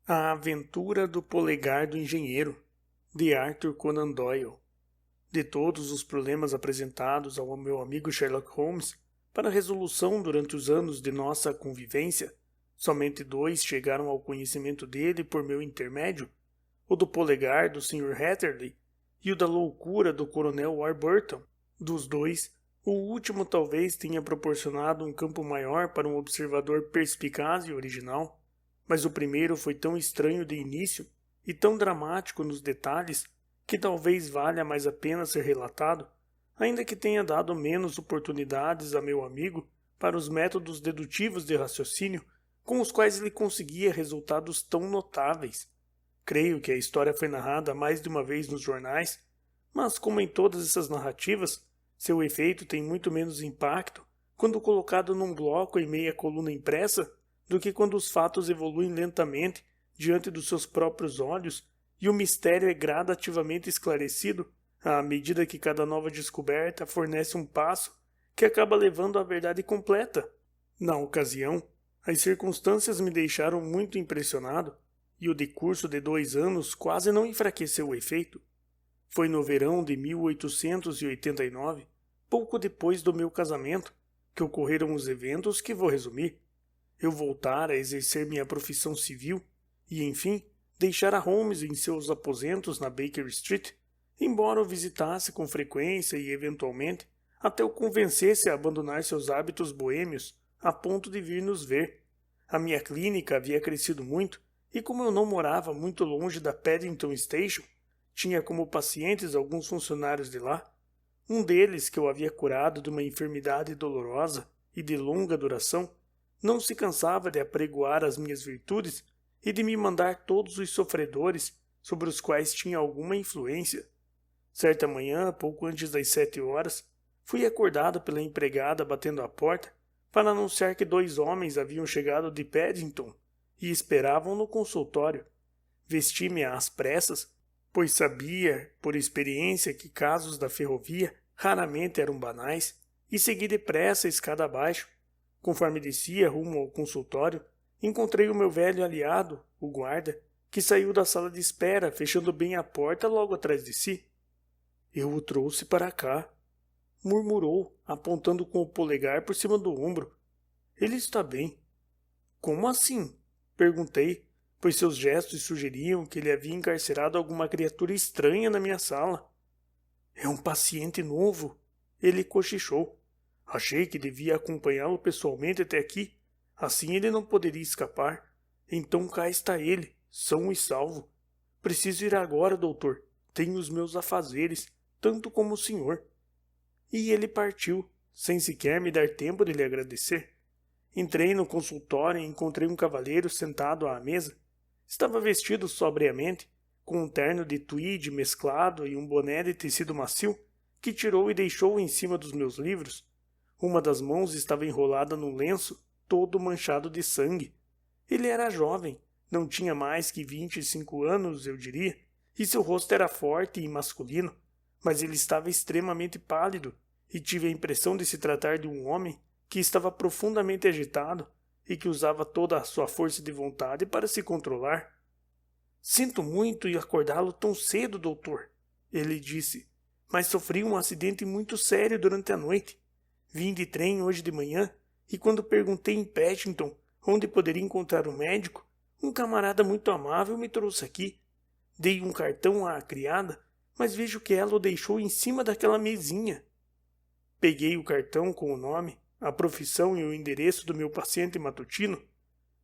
A Aventura do Polegar do Engenheiro, de Arthur Conan Doyle. De todos os problemas apresentados ao meu amigo Sherlock Holmes para resolução durante os anos de nossa convivência, somente dois chegaram ao conhecimento dele por meu intermédio: o do polegar do Sr. Hatterley e o da loucura do Coronel Warburton. Dos dois, o último talvez tenha proporcionado um campo maior para um observador perspicaz e original, mas o primeiro foi tão estranho de início e tão dramático nos detalhes que talvez valha mais a pena ser relatado, ainda que tenha dado menos oportunidades a meu amigo para os métodos dedutivos de raciocínio com os quais ele conseguia resultados tão notáveis. Creio que a história foi narrada mais de uma vez nos jornais, mas como em todas essas narrativas, seu efeito tem muito menos impacto quando colocado num bloco em meia coluna impressa do que quando os fatos evoluem lentamente diante dos seus próprios olhos e o mistério é gradativamente esclarecido à medida que cada nova descoberta fornece um passo que acaba levando à verdade completa. Na ocasião, as circunstâncias me deixaram muito impressionado e o decurso de 2 anos quase não enfraqueceu o efeito. Foi no verão de 1889, pouco depois do meu casamento, que ocorreram os eventos que vou resumir. Eu voltara a exercer minha profissão civil e, enfim, deixara Holmes em seus aposentos na Baker Street, embora o visitasse com frequência e, eventualmente, até o convencesse a abandonar seus hábitos boêmios a ponto de vir nos ver. A minha clínica havia crescido muito e, como eu não morava muito longe da Paddington Station, tinha como pacientes alguns funcionários de lá. Um deles, que eu havia curado de uma enfermidade dolorosa e de longa duração, não se cansava de apregoar as minhas virtudes e de me mandar todos os sofredores sobre os quais tinha alguma influência. Certa manhã, pouco antes das 7 horas, fui acordado pela empregada batendo à porta para anunciar que 2 homens haviam chegado de Paddington e esperavam no consultório. Vesti-me às pressas, pois sabia, por experiência, que casos da ferrovia raramente eram banais, e segui depressa a escada abaixo. Conforme descia rumo ao consultório, encontrei o meu velho aliado, o guarda, que saiu da sala de espera, fechando bem a porta logo atrás de si. "Eu o trouxe para cá", murmurou, apontando com o polegar por cima do ombro. "Ele está bem." "Como assim?" perguntei, pois seus gestos sugeriam que ele havia encarcerado alguma criatura estranha na minha sala. "É um paciente novo", ele cochichou. "Achei que devia acompanhá-lo pessoalmente até aqui. Assim ele não poderia escapar. Então cá está ele, são e salvo. Preciso ir agora, doutor. Tenho os meus afazeres, tanto como o senhor." E ele partiu, sem sequer me dar tempo de lhe agradecer. Entrei no consultório e encontrei um cavalheiro sentado à mesa. Estava vestido sobriamente, com um terno de tweed mesclado e um boné de tecido macio, que tirou e deixou em cima dos meus livros. Uma das mãos estava enrolada num lenço, todo manchado de sangue. Ele era jovem, não tinha mais que 25 anos, eu diria, e seu rosto era forte e masculino, mas ele estava extremamente pálido, e tive a impressão de se tratar de um homem que estava profundamente agitado e que usava toda a sua força de vontade para se controlar. "Sinto muito em acordá-lo tão cedo, doutor", ele disse, "mas sofri um acidente muito sério durante a noite. Vim de trem hoje de manhã e quando perguntei em Paddington onde poderia encontrar um médico, um camarada muito amável me trouxe aqui. Dei um cartão à criada, mas vejo que ela o deixou em cima daquela mesinha." Peguei o cartão com o nome, a profissão e o endereço do meu paciente matutino.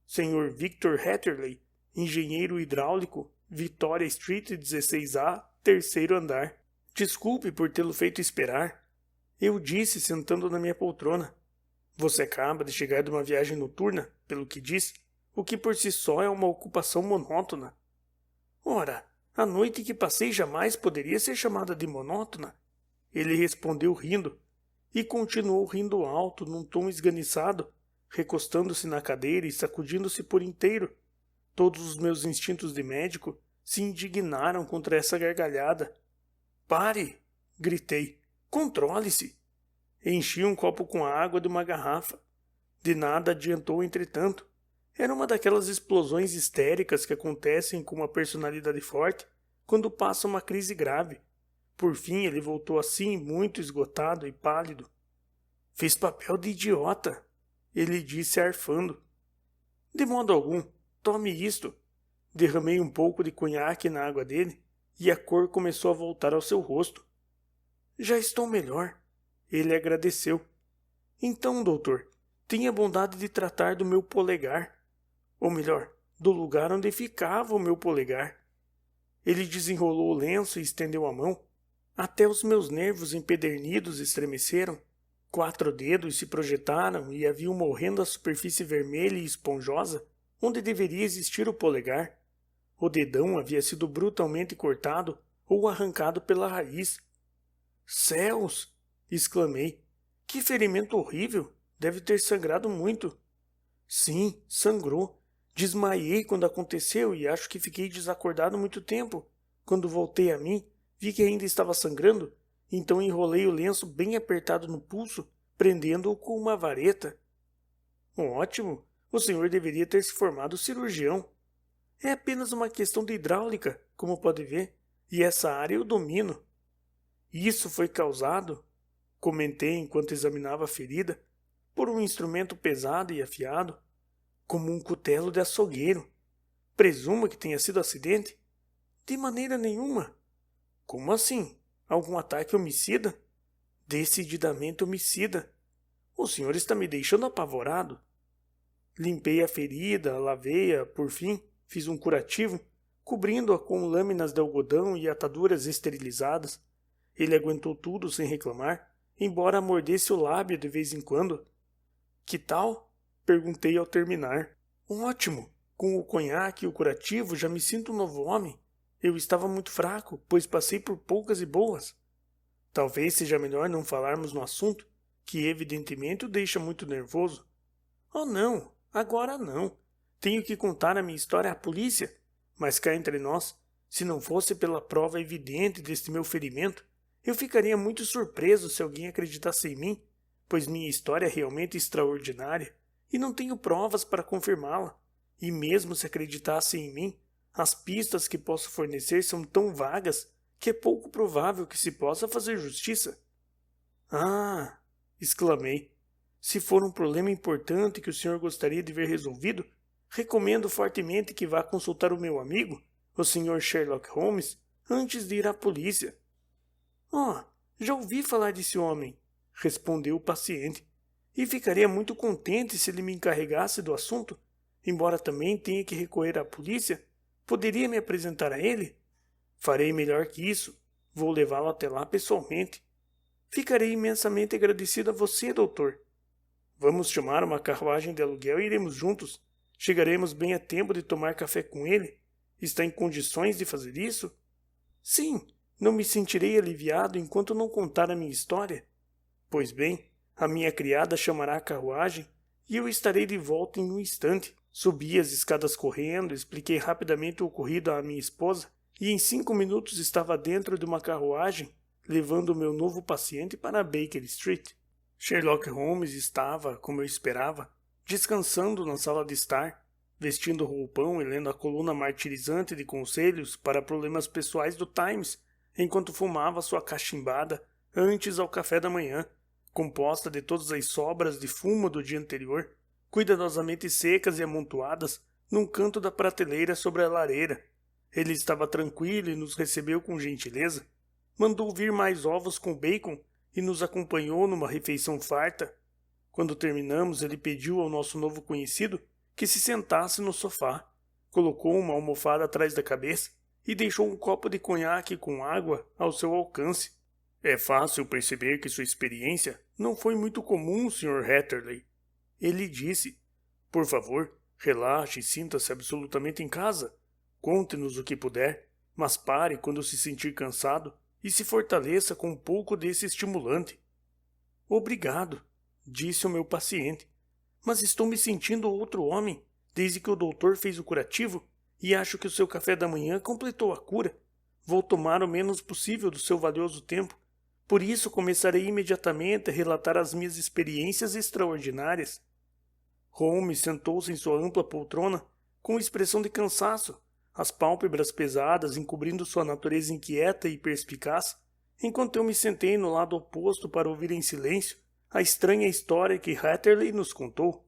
Sr. Victor Hatterley, engenheiro hidráulico, Victoria Street 16A, terceiro andar. "Desculpe por tê-lo feito esperar", eu disse sentando na minha poltrona. "Você acaba de chegar de uma viagem noturna, pelo que diz, o que por si só é uma ocupação monótona." "Ora, a noite que passei jamais poderia ser chamada de monótona", ele respondeu rindo, e continuou rindo alto, num tom esganiçado, recostando-se na cadeira e sacudindo-se por inteiro. Todos os meus instintos de médico se indignaram contra essa gargalhada. "Pare!" gritei. "Controle-se!" Enchi um copo com a água de uma garrafa. De nada adiantou, entretanto. Era uma daquelas explosões histéricas que acontecem com uma personalidade forte quando passa uma crise grave. Por fim, ele voltou assim, muito esgotado e pálido. Fiz papel de idiota, ele disse arfando. De modo algum, tome isto. Derramei um pouco de conhaque na água dele e a cor começou a voltar ao seu rosto. Já estou melhor. Ele agradeceu. Então, doutor, tenha a bondade de tratar do meu polegar. Ou melhor, do lugar onde ficava o meu polegar. Ele desenrolou o lenço e estendeu a mão. Até os meus nervos empedernidos estremeceram. 4 dedos se projetaram e havia uma horrenda superfície vermelha e esponjosa onde deveria existir o polegar. O dedão havia sido brutalmente cortado ou arrancado pela raiz. Céus! Exclamei. Que ferimento horrível! Deve ter sangrado muito. Sim, sangrou. Desmaiei quando aconteceu e acho que fiquei desacordado muito tempo. Quando voltei a mim, vi que ainda estava sangrando, então enrolei o lenço bem apertado no pulso, prendendo-o com uma vareta. Ótimo! O senhor deveria ter se formado cirurgião. É apenas uma questão de hidráulica, como pode ver, e essa área eu domino. Isso foi causado, comentei enquanto examinava a ferida, por um instrumento pesado e afiado, como um cutelo de açougueiro. Presumo que tenha sido acidente? De maneira nenhuma. Como assim? Algum ataque homicida? Decididamente homicida. O senhor está me deixando apavorado. Limpei a ferida, lavei-a, por fim, fiz um curativo, cobrindo-a com lâminas de algodão e ataduras esterilizadas. Ele aguentou tudo sem reclamar, embora mordesse o lábio de vez em quando. Que tal? Perguntei ao terminar. Ótimo! Com o conhaque e o curativo já me sinto um novo homem. Eu estava muito fraco, pois passei por poucas e boas. Talvez seja melhor não falarmos no assunto, que evidentemente o deixa muito nervoso. Oh não, agora não. Tenho que contar a minha história à polícia. Mas cá entre nós, se não fosse pela prova evidente deste meu ferimento, eu ficaria muito surpreso se alguém acreditasse em mim, pois minha história é realmente extraordinária e não tenho provas para confirmá-la. E mesmo se acreditassem em mim, as pistas que posso fornecer são tão vagas que é pouco provável que se possa fazer justiça. Ah! Exclamei. Se for um problema importante que o senhor gostaria de ver resolvido, recomendo fortemente que vá consultar o meu amigo, o Sr. Sherlock Holmes, antes de ir à polícia. Oh, já ouvi falar desse homem, respondeu o paciente, e ficaria muito contente se ele me encarregasse do assunto, embora também tenha que recorrer à polícia. Poderia me apresentar a ele? Farei melhor que isso. Vou levá-lo até lá pessoalmente. Ficarei imensamente agradecido a você, doutor. Vamos chamar uma carruagem de aluguel e iremos juntos. Chegaremos bem a tempo de tomar café com ele. Está em condições de fazer isso? Sim, não me sentirei aliviado enquanto não contar a minha história. Pois bem, a minha criada chamará a carruagem e eu estarei de volta em um instante. Subi as escadas correndo, expliquei rapidamente o ocorrido à minha esposa e em 5 minutos estava dentro de uma carruagem, levando o meu novo paciente para Baker Street. Sherlock Holmes estava, como eu esperava, descansando na sala de estar, vestindo roupão e lendo a coluna martirizante de conselhos para problemas pessoais do Times, enquanto fumava sua cachimbada antes ao café da manhã, composta de todas as sobras de fumo do dia anterior, cuidadosamente secas e amontoadas num canto da prateleira sobre a lareira. Ele estava tranquilo e nos recebeu com gentileza. Mandou vir mais ovos com bacon e nos acompanhou numa refeição farta. Quando terminamos, ele pediu ao nosso novo conhecido que se sentasse no sofá, colocou uma almofada atrás da cabeça e deixou um copo de conhaque com água ao seu alcance. É fácil perceber que sua experiência não foi muito comum, Sr. Hatterley. Ele disse, por favor, relaxe e sinta-se absolutamente em casa. Conte-nos o que puder, mas pare quando se sentir cansado e se fortaleça com um pouco desse estimulante. Obrigado, disse o meu paciente, mas estou me sentindo outro homem desde que o doutor fez o curativo e acho que o seu café da manhã completou a cura. Vou tomar o menos possível do seu valioso tempo. Por isso começarei imediatamente a relatar as minhas experiências extraordinárias. Holmes sentou-se em sua ampla poltrona, com expressão de cansaço, as pálpebras pesadas encobrindo sua natureza inquieta e perspicaz, enquanto eu me sentei no lado oposto para ouvir em silêncio a estranha história que Hatterley nos contou.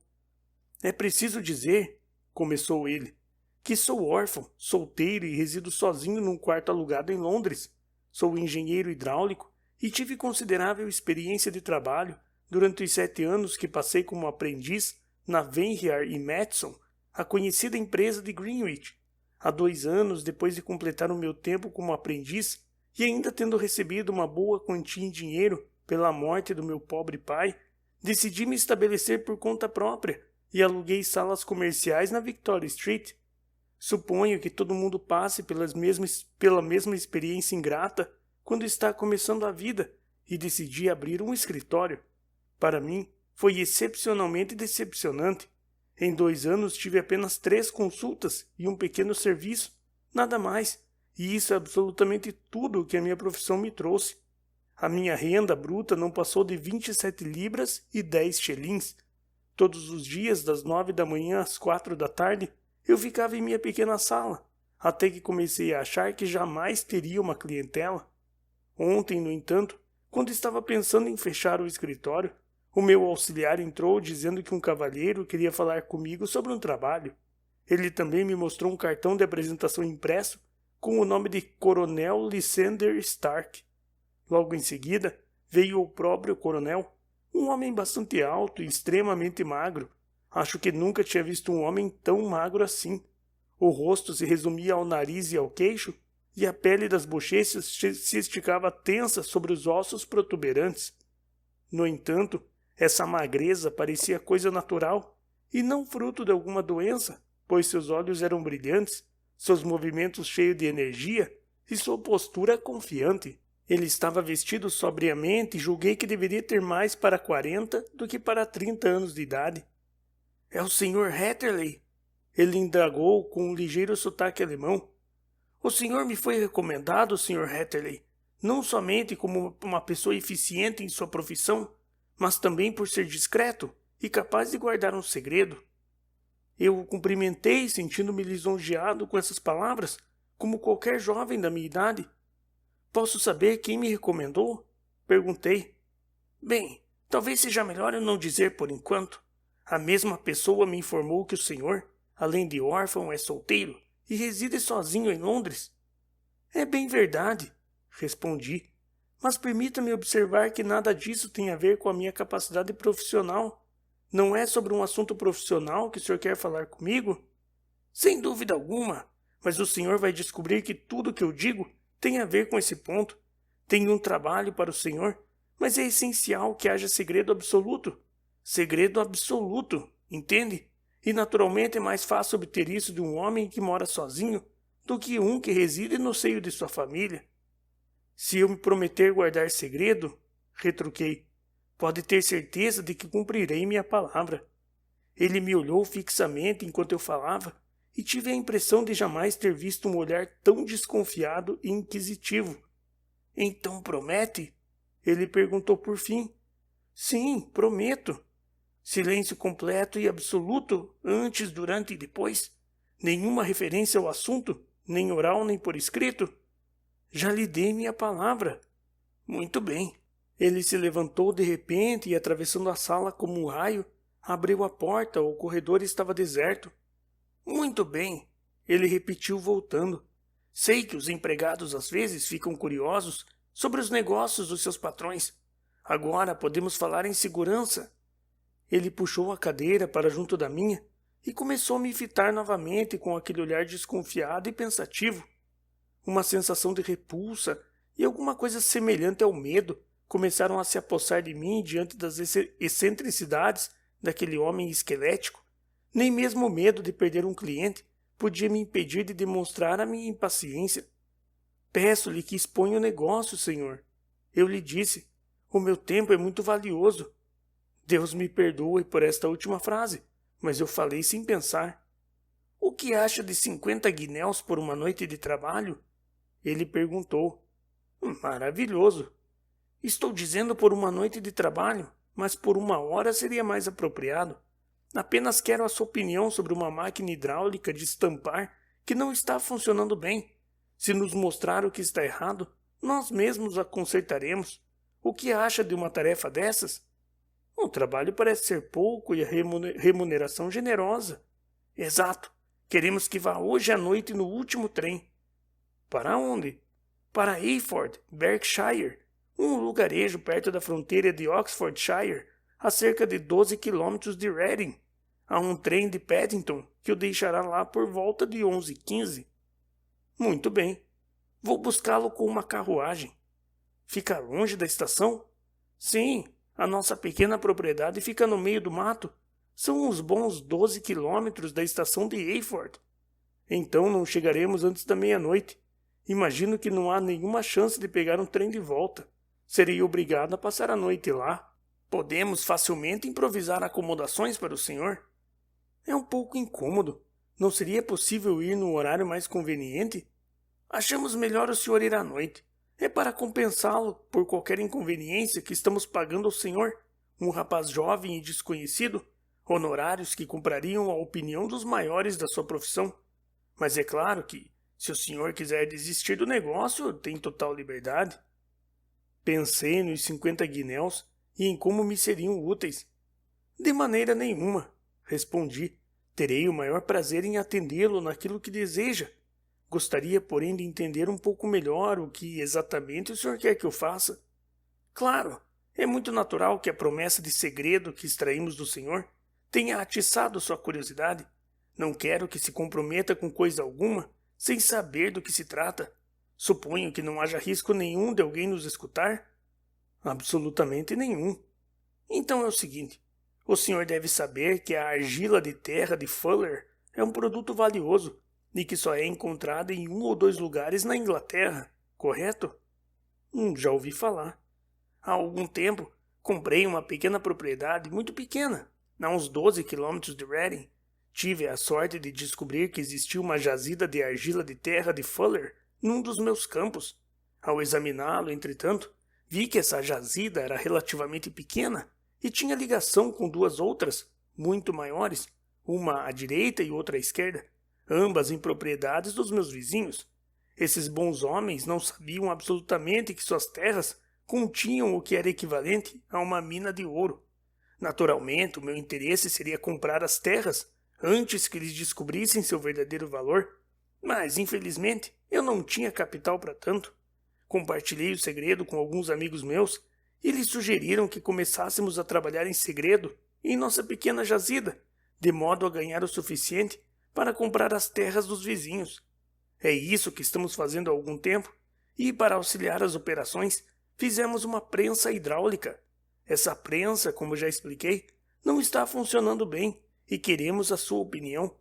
É preciso dizer, começou ele, que sou órfão, solteiro e resido sozinho num quarto alugado em Londres. Sou engenheiro hidráulico e tive considerável experiência de trabalho durante os 7 anos que passei como aprendiz na Venhiar e Matson, a conhecida empresa de Greenwich. Há 2 anos, depois de completar o meu tempo como aprendiz e ainda tendo recebido uma boa quantia em dinheiro pela morte do meu pobre pai, decidi me estabelecer por conta própria e aluguei salas comerciais na Victoria Street. Suponho que todo mundo passe pela mesma experiência ingrata quando está começando a vida e decidi abrir um escritório. Para mim, foi excepcionalmente decepcionante. Em 2 anos tive apenas 3 consultas e um pequeno serviço, nada mais, e isso é absolutamente tudo o que a minha profissão me trouxe. A minha renda bruta não passou de 27 libras e 10 shillings. Todos os dias, das 9 da manhã às 4 da tarde, eu ficava em minha pequena sala, até que comecei a achar que jamais teria uma clientela. Ontem, no entanto, quando estava pensando em fechar o escritório, o meu auxiliar entrou dizendo que um cavalheiro queria falar comigo sobre um trabalho. Ele também me mostrou um cartão de apresentação impresso com o nome de Coronel Lysander Stark. Logo em seguida, veio o próprio coronel, um homem bastante alto e extremamente magro. Acho que nunca tinha visto um homem tão magro assim. O rosto se resumia ao nariz e ao queixo, e a pele das bochechas se esticava tensa sobre os ossos protuberantes. No entanto, essa magreza parecia coisa natural, e não fruto de alguma doença, pois seus olhos eram brilhantes, seus movimentos cheios de energia e sua postura confiante. Ele estava vestido sobriamente e julguei que deveria ter mais para 40 do que para 30 anos de idade. É o Sr. Hatterley? Ele indagou com um ligeiro sotaque alemão. O senhor me foi recomendado, Sr. Hatterley, não somente como uma pessoa eficiente em sua profissão, mas também por ser discreto e capaz de guardar um segredo. Eu o cumprimentei, sentindo-me lisonjeado com essas palavras, como qualquer jovem da minha idade. Posso saber quem me recomendou? Perguntei. Bem, talvez seja melhor eu não dizer por enquanto. A mesma pessoa me informou que o senhor, além de órfão, é solteiro e reside sozinho em Londres. É bem verdade, respondi, mas permita-me observar que nada disso tem a ver com a minha capacidade profissional. Não é sobre um assunto profissional que o senhor quer falar comigo? Sem dúvida alguma, mas o senhor vai descobrir que tudo o que eu digo tem a ver com esse ponto. Tenho um trabalho para o senhor, mas é essencial que haja segredo absoluto. Segredo absoluto, entende? E naturalmente é mais fácil obter isso de um homem que mora sozinho do que um que reside no seio de sua família. Se eu me prometer guardar segredo, retruquei, pode ter certeza de que cumprirei minha palavra. Ele me olhou fixamente enquanto eu falava e tive a impressão de jamais ter visto um olhar tão desconfiado e inquisitivo. Então promete? Ele perguntou por fim. Sim, prometo. Silêncio completo e absoluto, antes, durante e depois. Nenhuma referência ao assunto, nem oral nem por escrito. Já lhe dei minha palavra. Muito bem. Ele se levantou de repente e, atravessando a sala como um raio, abriu a porta. O corredor estava deserto. Muito bem, ele repetiu voltando. Sei que os empregados às vezes ficam curiosos sobre os negócios dos seus patrões. Agora podemos falar em segurança. Ele puxou a cadeira para junto da minha e começou a me fitar novamente com aquele olhar desconfiado e pensativo. Uma sensação de repulsa e alguma coisa semelhante ao medo começaram a se apossar de mim diante das excentricidades daquele homem esquelético. Nem mesmo o medo de perder um cliente podia me impedir de demonstrar a minha impaciência. Peço-lhe que exponha o negócio, senhor. Eu lhe disse, o meu tempo é muito valioso. Deus me perdoe por esta última frase, mas eu falei sem pensar. O que acha de 50 guinéus por uma noite de trabalho? Ele perguntou. Maravilhoso. Estou dizendo por uma noite de trabalho, mas por 1 hora seria mais apropriado. Apenas quero a sua opinião sobre uma máquina hidráulica de estampar que não está funcionando bem. Se nos mostrar o que está errado, nós mesmos a consertaremos. O que acha de uma tarefa dessas? O trabalho parece ser pouco e a remuneração generosa. Exato. Queremos que vá hoje à noite no último trem. Para onde? Para Eyford, Berkshire, um lugarejo perto da fronteira de Oxfordshire, a cerca de 12 quilômetros de Reading. Há um trem de Paddington que o deixará lá por volta de 11h15. Muito bem. Vou buscá-lo com uma carruagem. Fica longe da estação? Sim, a nossa pequena propriedade fica no meio do mato. São uns bons 12 quilômetros da estação de Eyford. Então não chegaremos antes da meia-noite. Imagino que não há nenhuma chance de pegar um trem de volta. Serei obrigado a passar a noite lá. Podemos facilmente improvisar acomodações para o senhor. É um pouco incômodo. Não seria possível ir no horário mais conveniente? Achamos melhor o senhor ir à noite. É para compensá-lo por qualquer inconveniência que estamos pagando ao senhor, um rapaz jovem e desconhecido, honorários que comprariam a opinião dos maiores da sua profissão. Mas é claro que, se o senhor quiser desistir do negócio, tem total liberdade. Pensei nos 50 guinéus e em como me seriam úteis. De maneira nenhuma, respondi. Terei o maior prazer em atendê-lo naquilo que deseja. Gostaria, porém, de entender um pouco melhor o que exatamente o senhor quer que eu faça. Claro, é muito natural que a promessa de segredo que extraímos do senhor tenha atiçado sua curiosidade. Não quero que se comprometa com coisa alguma, sem saber do que se trata. Suponho que não haja risco nenhum de alguém nos escutar? Absolutamente nenhum. Então é o seguinte. O senhor deve saber que a argila de terra de Fuller é um produto valioso e que só é encontrada em 1 ou 2 lugares na Inglaterra, correto? Já ouvi falar. Há algum tempo, comprei uma pequena propriedade muito pequena, a uns 12 quilômetros de Reading. Tive a sorte de descobrir que existia uma jazida de argila de terra de Fuller num dos meus campos. Ao examiná-lo, entretanto, vi que essa jazida era relativamente pequena e tinha ligação com 2 outras, muito maiores, uma à direita e outra à esquerda, ambas em propriedades dos meus vizinhos. Esses bons homens não sabiam absolutamente que suas terras continham o que era equivalente a uma mina de ouro. Naturalmente, o meu interesse seria comprar as terras antes que eles descobrissem seu verdadeiro valor, mas, infelizmente, eu não tinha capital para tanto. Compartilhei o segredo com alguns amigos meus e eles sugeriram que começássemos a trabalhar em segredo em nossa pequena jazida, de modo a ganhar o suficiente para comprar as terras dos vizinhos. É isso que estamos fazendo há algum tempo, e para auxiliar as operações, fizemos uma prensa hidráulica. Essa prensa, como já expliquei, não está funcionando bem e queremos a sua opinião.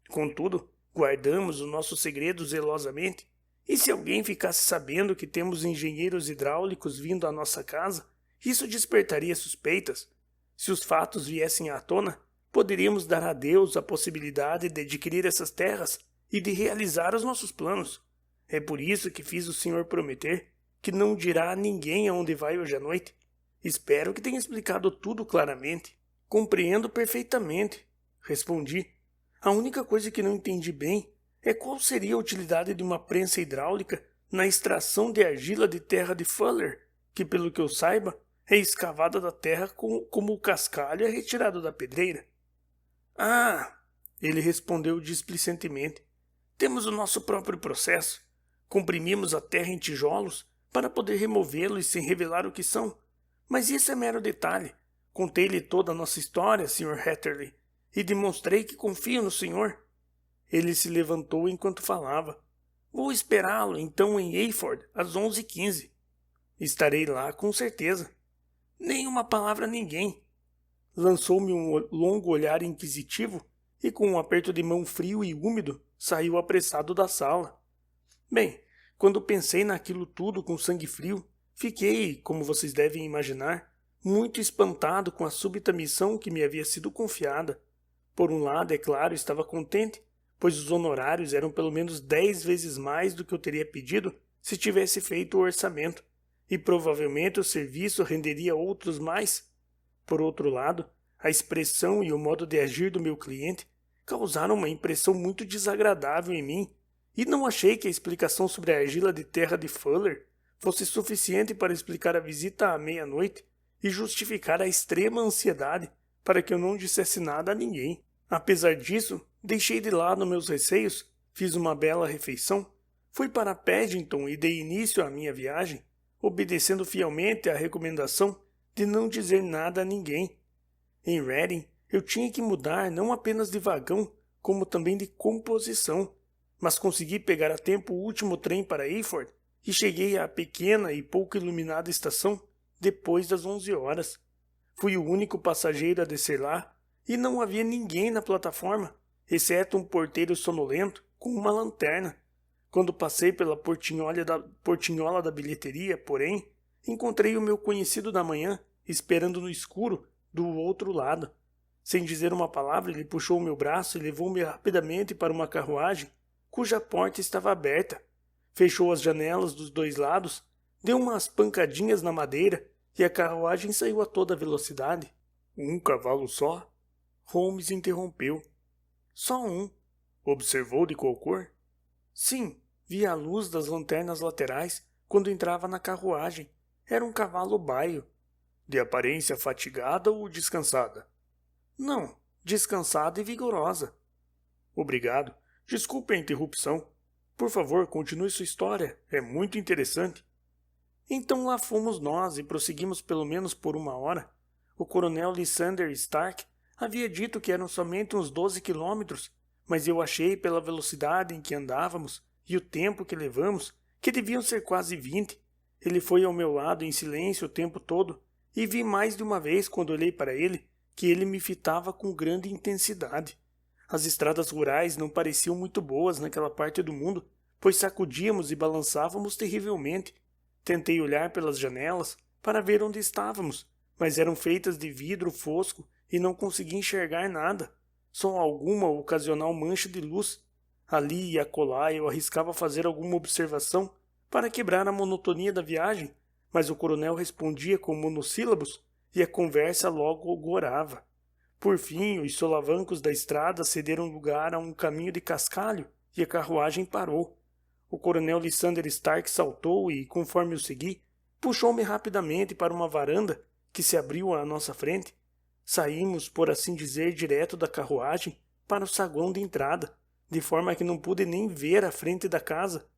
Contudo, guardamos o nosso segredo zelosamente, e se alguém ficasse sabendo que temos engenheiros hidráulicos vindo à nossa casa, isso despertaria suspeitas. Se os fatos viessem à tona, poderíamos dar a Deus a possibilidade de adquirir essas terras e de realizar os nossos planos. É por isso que fiz o senhor prometer que não dirá a ninguém aonde vai hoje à noite. Espero que tenha explicado tudo claramente. Compreendo perfeitamente, respondi. A única coisa que não entendi bem é qual seria a utilidade de uma prensa hidráulica na extração de argila de terra de Fuller, que, pelo que eu saiba, é escavada da terra como o cascalho é retirado da pedreira. Ah, ele respondeu displicentemente. Temos o nosso próprio processo. Comprimimos a terra em tijolos para poder removê-los sem revelar o que são. Mas isso é mero detalhe. Contei-lhe toda a nossa história, Sr. Hatterley, e demonstrei que confio no senhor. Ele se levantou enquanto falava. Vou esperá-lo, então, em Eyford, às 11h15. Estarei lá, com certeza. Nem uma palavra a ninguém. Lançou-me um longo olhar inquisitivo e, com um aperto de mão frio e úmido, saiu apressado da sala. Bem, quando pensei naquilo tudo com sangue frio, fiquei, como vocês devem imaginar, muito espantado com a súbita missão que me havia sido confiada. Por um lado, é claro, estava contente, pois os honorários eram pelo menos 10 vezes mais do que eu teria pedido se tivesse feito o orçamento, e provavelmente o serviço renderia outros mais. Por outro lado, A expressão e o modo de agir do meu cliente causaram uma impressão muito desagradável em mim, e não achei que a explicação sobre a argila de terra de Fuller fosse suficiente para explicar a visita à meia-noite e justificar a extrema ansiedade para que eu não dissesse nada a ninguém. Apesar disso, deixei de lado meus receios, fiz uma bela refeição, fui para Paddington e dei início à minha viagem, obedecendo fielmente à recomendação de não dizer nada a ninguém. Em Reading, eu tinha que mudar não apenas de vagão, como também de composição, mas consegui pegar a tempo o último trem para Eyford e cheguei à pequena e pouco iluminada estação depois das 11 horas. Fui o único passageiro a descer lá e não havia ninguém na plataforma, exceto um porteiro sonolento com uma lanterna. Quando passei pela portinhola da bilheteria, porém, encontrei o meu conhecido da manhã esperando no escuro do outro lado. Sem dizer uma palavra, ele puxou o meu braço e levou-me rapidamente para uma carruagem cuja porta estava aberta. Fechou as janelas dos dois lados, deu umas pancadinhas na madeira e a carruagem saiu a toda velocidade. Um cavalo só? Holmes interrompeu. Só um. Observou de qual cor? Sim, vi a luz das lanternas laterais quando entrava na carruagem. Era um cavalo baio. De aparência fatigada ou descansada? Não, descansada e vigorosa. Obrigado. Desculpe a interrupção. Por favor, continue sua história. É muito interessante. Então lá fomos nós e prosseguimos pelo menos por 1 hora. O coronel Lysander Stark havia dito que eram somente uns 12 quilômetros, mas eu achei pela velocidade em que andávamos e o tempo que levamos que deviam ser quase 20. Ele foi ao meu lado em silêncio o tempo todo e vi mais de uma vez quando olhei para ele que ele me fitava com grande intensidade. As estradas rurais não pareciam muito boas naquela parte do mundo, pois sacudíamos e balançávamos terrivelmente. Tentei olhar pelas janelas para ver onde estávamos, mas eram feitas de vidro fosco e não consegui enxergar nada, só alguma ocasional mancha de luz. Ali e acolá eu arriscava fazer alguma observação para quebrar a monotonia da viagem, mas o coronel respondia com monossílabos e a conversa logo gorava. Por fim, os solavancos da estrada cederam lugar a um caminho de cascalho e a carruagem parou. O coronel Lysander Stark saltou e, conforme eu segui, puxou-me rapidamente para uma varanda que se abriu à nossa frente. Saímos, por assim dizer, direto da carruagem para o saguão de entrada, de forma que não pude nem ver a frente da casa.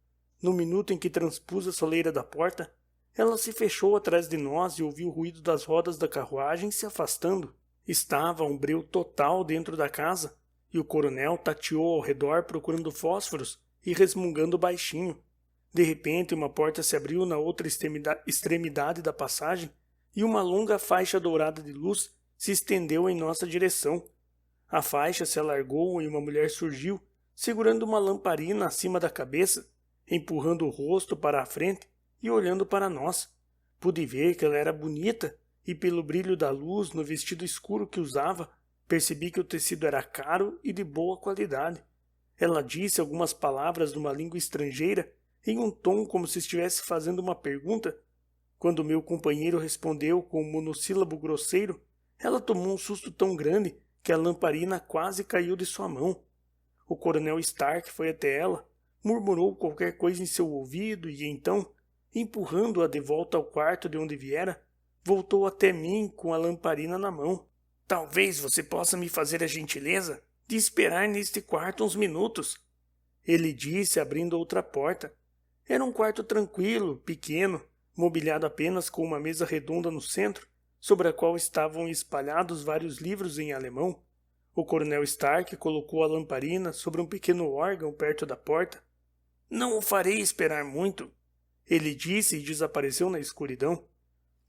No minuto em que transpus a soleira da porta, ela se fechou atrás de nós e ouvi o ruído das rodas da carruagem se afastando. Estava um breu total dentro da casa, e o coronel tateou ao redor procurando fósforos e resmungando baixinho. De repente, uma porta se abriu na outra extremidade da passagem e uma longa faixa dourada de luz se estendeu em nossa direção. A faixa se alargou e uma mulher surgiu, segurando uma lamparina acima da cabeça, empurrando o rosto para a frente e olhando para nós. Pude ver que ela era bonita e, pelo brilho da luz no vestido escuro que usava, percebi que o tecido era caro e de boa qualidade. Ela disse algumas palavras numa língua estrangeira, em um tom como se estivesse fazendo uma pergunta. Quando meu companheiro respondeu com um monossílabo grosseiro, ela tomou um susto tão grande que a lamparina quase caiu de sua mão. O coronel Stark foi até ela, murmurou qualquer coisa em seu ouvido e então, empurrando-a de volta ao quarto de onde viera, voltou até mim com a lamparina na mão. Talvez você possa me fazer a gentileza de esperar neste quarto uns minutos, ele disse, abrindo outra porta. Era um quarto tranquilo, pequeno, mobiliado apenas com uma mesa redonda no centro, sobre a qual estavam espalhados vários livros em alemão. O coronel Stark colocou a lamparina sobre um pequeno órgão perto da porta. Não o farei esperar muito, ele disse e desapareceu na escuridão.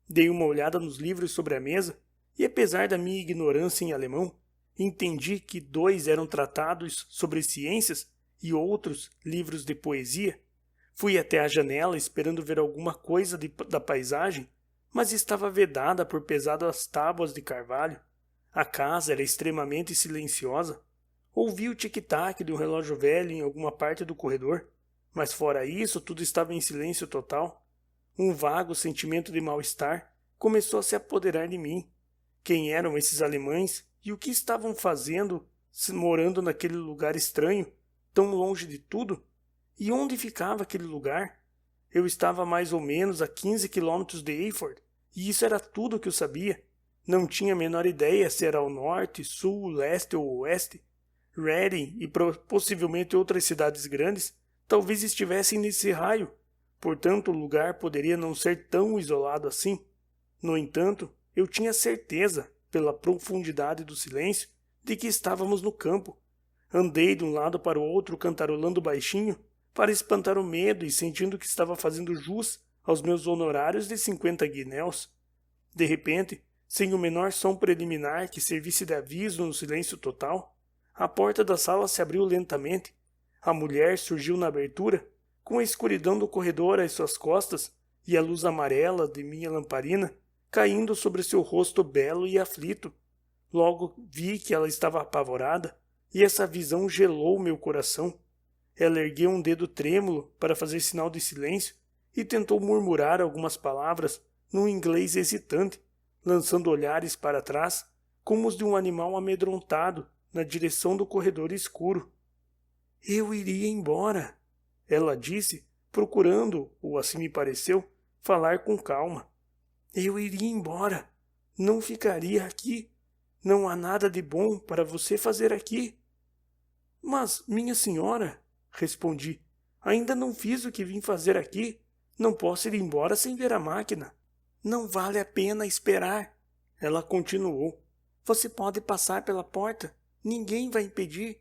Dei uma olhada nos livros sobre a mesa e, apesar da minha ignorância em alemão, entendi que 2 eram tratados sobre ciências e outros livros de poesia. Fui até a janela esperando ver alguma coisa da paisagem, mas estava vedada por pesadas tábuas de carvalho. A casa era extremamente silenciosa. Ouvi o tic-tac de um relógio velho em alguma parte do corredor, mas fora isso tudo estava em silêncio total. Um vago sentimento de mal-estar começou a se apoderar de mim. Quem eram esses alemães e o que estavam fazendo morando naquele lugar estranho, tão longe de tudo? E onde ficava aquele lugar? Eu estava mais ou menos a 15 quilômetros de Eyford, e isso era tudo o que eu sabia. Não tinha a menor ideia se era ao norte, sul, leste ou oeste. Reading e possivelmente outras cidades grandes talvez estivessem nesse raio, portanto o lugar poderia não ser tão isolado assim. No entanto, eu tinha certeza, pela profundidade do silêncio, de que estávamos no campo. Andei de um lado para o outro cantarolando baixinho, para espantar o medo e sentindo que estava fazendo jus aos meus honorários de 50 guinéus. De repente, sem o menor som preliminar que servisse de aviso no silêncio total, a porta da sala se abriu lentamente. A mulher surgiu na abertura, com a escuridão do corredor às suas costas e a luz amarela de minha lamparina caindo sobre seu rosto belo e aflito. Logo vi que ela estava apavorada, e essa visão gelou meu coração. Ela ergueu um dedo trêmulo para fazer sinal de silêncio e tentou murmurar algumas palavras num inglês hesitante, lançando olhares para trás, como os de um animal amedrontado, na direção do corredor escuro. Eu iria embora, ela disse, procurando, ou assim me pareceu, falar com calma. Eu iria embora. Não ficaria aqui. Não há nada de bom para você fazer aqui. Mas, minha senhora, respondi, ainda não fiz o que vim fazer aqui. Não posso ir embora sem ver a máquina. Não vale a pena esperar. Ela continuou. Você pode passar pela porta. Ninguém vai impedir.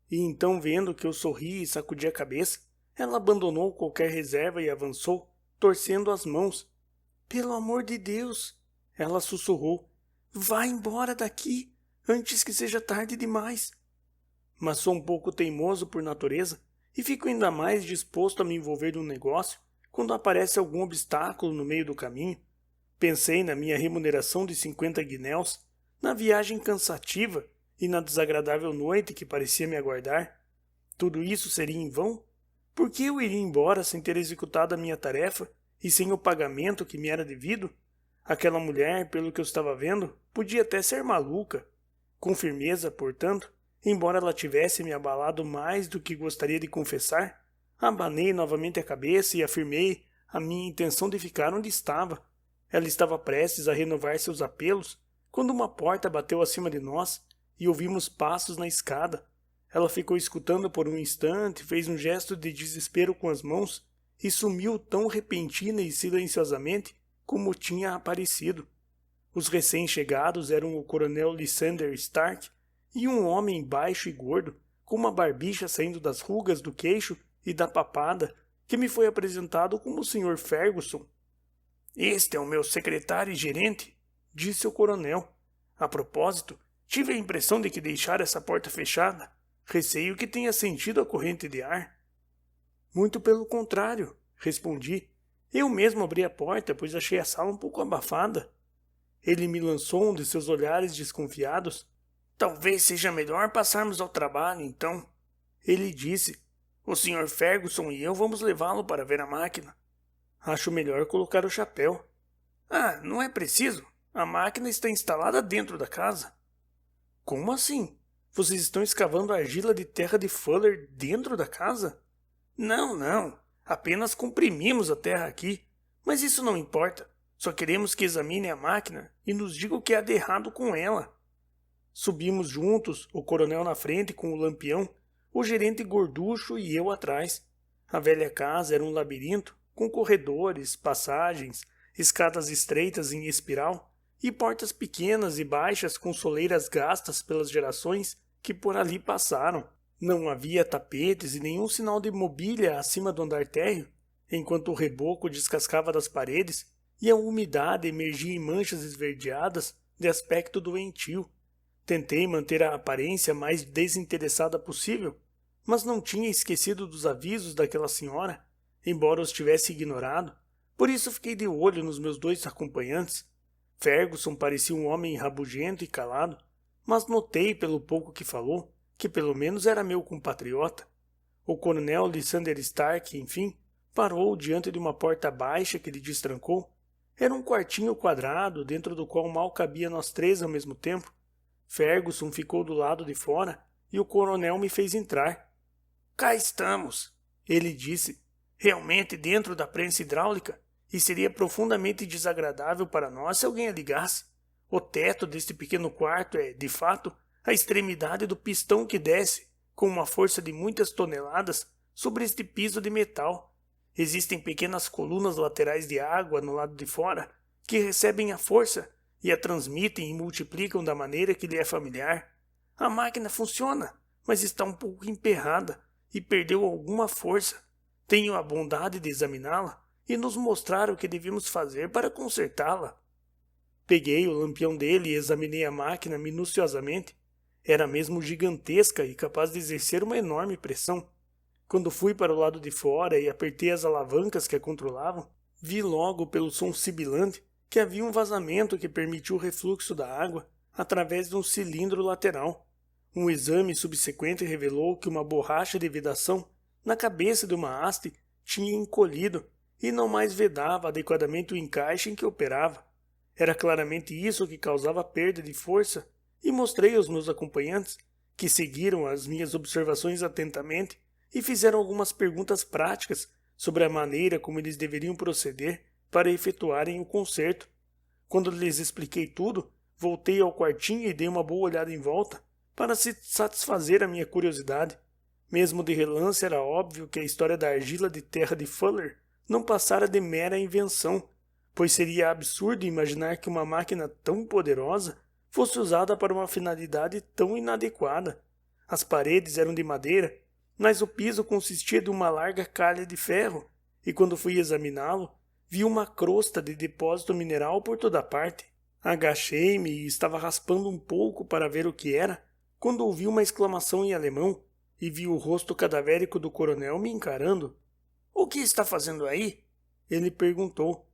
E então, vendo que eu sorri e sacudi a cabeça, ela abandonou qualquer reserva e avançou, torcendo as mãos. Pelo amor de Deus, ela sussurrou. Vá embora daqui, antes que seja tarde demais. Mas sou um pouco teimoso por natureza e fico ainda mais disposto a me envolver num negócio quando aparece algum obstáculo no meio do caminho. Pensei na minha remuneração de 50 guinéus, na viagem cansativa e na desagradável noite que parecia me aguardar. Tudo isso seria em vão? Por que eu iria embora sem ter executado a minha tarefa e sem o pagamento que me era devido? Aquela mulher, pelo que eu estava vendo, podia até ser maluca. Com firmeza, portanto, embora ela tivesse me abalado mais do que gostaria de confessar, abanei novamente a cabeça e afirmei a minha intenção de ficar onde estava. Ela estava prestes a renovar seus apelos, quando uma porta bateu acima de nós e ouvimos passos na escada. Ela ficou escutando por um instante, fez um gesto de desespero com as mãos e sumiu tão repentina e silenciosamente como tinha aparecido. Os recém-chegados eram o coronel Lysander Stark e um homem baixo e gordo, com uma barbicha saindo das rugas do queixo e da papada, que me foi apresentado como o Sr. Ferguson. Este é o meu secretário e gerente, disse o coronel. A propósito, tive a impressão de que deixara essa porta fechada. Receio que tenha sentido a corrente de ar. Muito pelo contrário, respondi. Eu mesmo abri a porta, pois achei a sala um pouco abafada. Ele me lançou um de seus olhares desconfiados. Talvez seja melhor passarmos ao trabalho, então. Ele disse. O Sr. Ferguson e eu vamos levá-lo para ver a máquina. Acho melhor colocar o chapéu. Ah, não é preciso. A máquina está instalada dentro da casa. Como assim? Vocês estão escavando argila de terra de Fuller dentro da casa? Não. Apenas comprimimos a terra aqui. Mas isso não importa. Só queremos que examine a máquina e nos diga o que há de errado com ela. Subimos juntos, o coronel na frente com o lampião, o gerente gorducho e eu atrás. A velha casa era um labirinto, com corredores, passagens, escadas estreitas em espiral e portas pequenas e baixas com soleiras gastas pelas gerações que por ali passaram. Não havia tapetes e nenhum sinal de mobília acima do andar térreo, enquanto o reboco descascava das paredes e a umidade emergia em manchas esverdeadas de aspecto doentio. Tentei manter a aparência mais desinteressada possível, mas não tinha esquecido dos avisos daquela senhora, embora os tivesse ignorado. Por isso fiquei de olho nos meus dois acompanhantes. Ferguson parecia um homem rabugento e calado, mas notei pelo pouco que falou que pelo menos era meu compatriota. O coronel Lysander Stark, enfim, parou diante de uma porta baixa que lhe destrancou. Era um quartinho quadrado dentro do qual mal cabia nós três ao mesmo tempo. Ferguson ficou do lado de fora e o coronel me fez entrar. Cá estamos, ele disse, realmente dentro da prensa hidráulica, e seria profundamente desagradável para nós se alguém a ligasse. O teto deste pequeno quarto é, de fato, a extremidade do pistão que desce, com uma força de muitas toneladas, sobre este piso de metal. Existem pequenas colunas laterais de água no lado de fora, que recebem a força e a transmitem e multiplicam da maneira que lhe é familiar. A máquina funciona, mas está um pouco emperrada e perdeu alguma força. Tenho a bondade de examiná-la e nos mostrar o que devemos fazer para consertá-la. Peguei o lampião dele e examinei a máquina minuciosamente. Era mesmo gigantesca e capaz de exercer uma enorme pressão. Quando fui para o lado de fora e apertei as alavancas que a controlavam, vi logo pelo som sibilante que havia um vazamento que permitiu o refluxo da água através de um cilindro lateral. Um exame subsequente revelou que uma borracha de vedação na cabeça de uma haste tinha encolhido e não mais vedava adequadamente o encaixe em que operava. Era claramente isso que causava perda de força, e mostrei aos meus acompanhantes, que seguiram as minhas observações atentamente e fizeram algumas perguntas práticas sobre a maneira como eles deveriam proceder para efetuarem o conserto. Quando lhes expliquei tudo, voltei ao quartinho e dei uma boa olhada em volta para satisfazer a minha curiosidade. Mesmo de relance era óbvio que a história da argila de terra de Fuller não passara de mera invenção, pois seria absurdo imaginar que uma máquina tão poderosa fosse usada para uma finalidade tão inadequada. As paredes eram de madeira, mas o piso consistia de uma larga calha de ferro, e quando fui examiná-lo, vi uma crosta de depósito mineral por toda parte. Agachei-me e estava raspando um pouco para ver o que era, quando ouvi uma exclamação em alemão, e vi o rosto cadavérico do coronel me encarando. — O que está fazendo aí? Ele perguntou.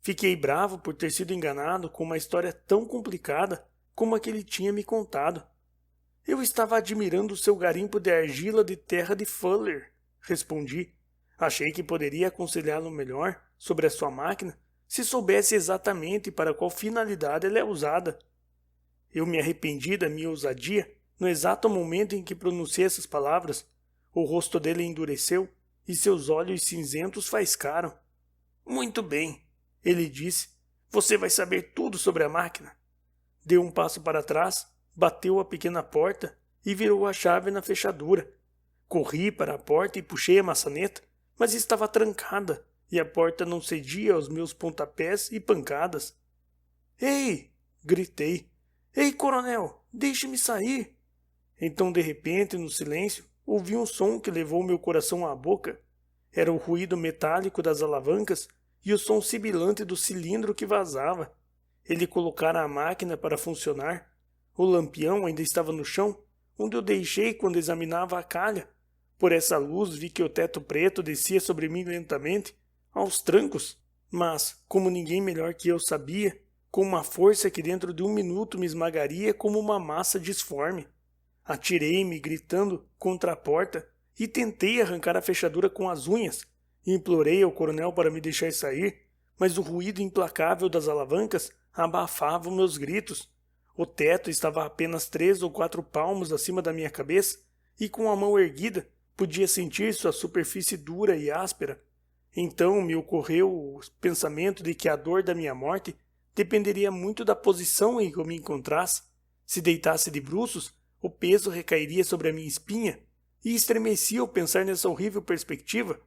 Fiquei bravo por ter sido enganado com uma história tão complicada como a que ele tinha me contado. — Eu estava admirando o seu garimpo de argila de terra de Fuller, respondi. Achei que poderia aconselhá-lo melhor sobre a sua máquina se soubesse exatamente para qual finalidade ela é usada. Eu me arrependi da minha ousadia no exato momento em que pronunciei essas palavras. O rosto dele endureceu e seus olhos cinzentos faiscaram. — Muito bem, ele disse. Você vai saber tudo sobre a máquina. Deu um passo para trás, bateu a pequena porta e virou a chave na fechadura. Corri para a porta e puxei a maçaneta, mas estava trancada e a porta não cedia aos meus pontapés e pancadas. — Ei! Gritei. — Ei, coronel, deixe-me sair! Então, de repente, no silêncio, ouvi um som que levou meu coração à boca. Era o ruído metálico das alavancas e o som sibilante do cilindro que vazava. Ele colocara a máquina para funcionar. O lampião ainda estava no chão, onde eu deixei quando examinava a calha. Por essa luz vi que o teto preto descia sobre mim lentamente, aos trancos, mas, como ninguém melhor que eu sabia, com uma força que dentro de um minuto me esmagaria como uma massa disforme. Atirei-me, gritando, contra a porta e tentei arrancar a fechadura com as unhas. Implorei ao coronel para me deixar sair, mas o ruído implacável das alavancas abafava meus gritos. O teto estava a apenas 3 ou 4 palmos acima da minha cabeça e com a mão erguida podia sentir sua superfície dura e áspera. Então me ocorreu o pensamento de que a dor da minha morte dependeria muito da posição em que eu me encontrasse. Se deitasse de bruços, o peso recairia sobre a minha espinha, e estremeci ao pensar nessa horrível perspectiva.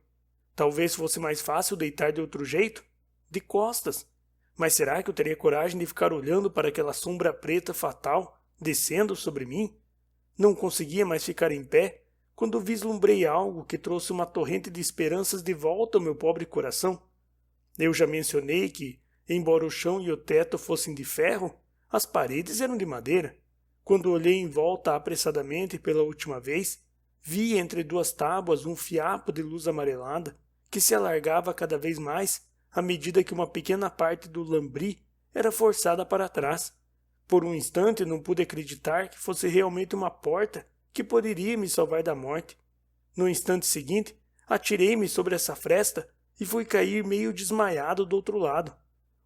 Talvez fosse mais fácil deitar de outro jeito, de costas. Mas será que eu teria coragem de ficar olhando para aquela sombra preta fatal, descendo sobre mim? Não conseguia mais ficar em pé, quando vislumbrei algo que trouxe uma torrente de esperanças de volta ao meu pobre coração. Eu já mencionei que, embora o chão e o teto fossem de ferro, as paredes eram de madeira. Quando olhei em volta apressadamente pela última vez, vi entre 2 tábuas um fiapo de luz amarelada, que se alargava cada vez mais à medida que uma pequena parte do lambri era forçada para trás. Por um instante não pude acreditar que fosse realmente uma porta que poderia me salvar da morte. No instante seguinte, atirei-me sobre essa fresta e fui cair meio desmaiado do outro lado.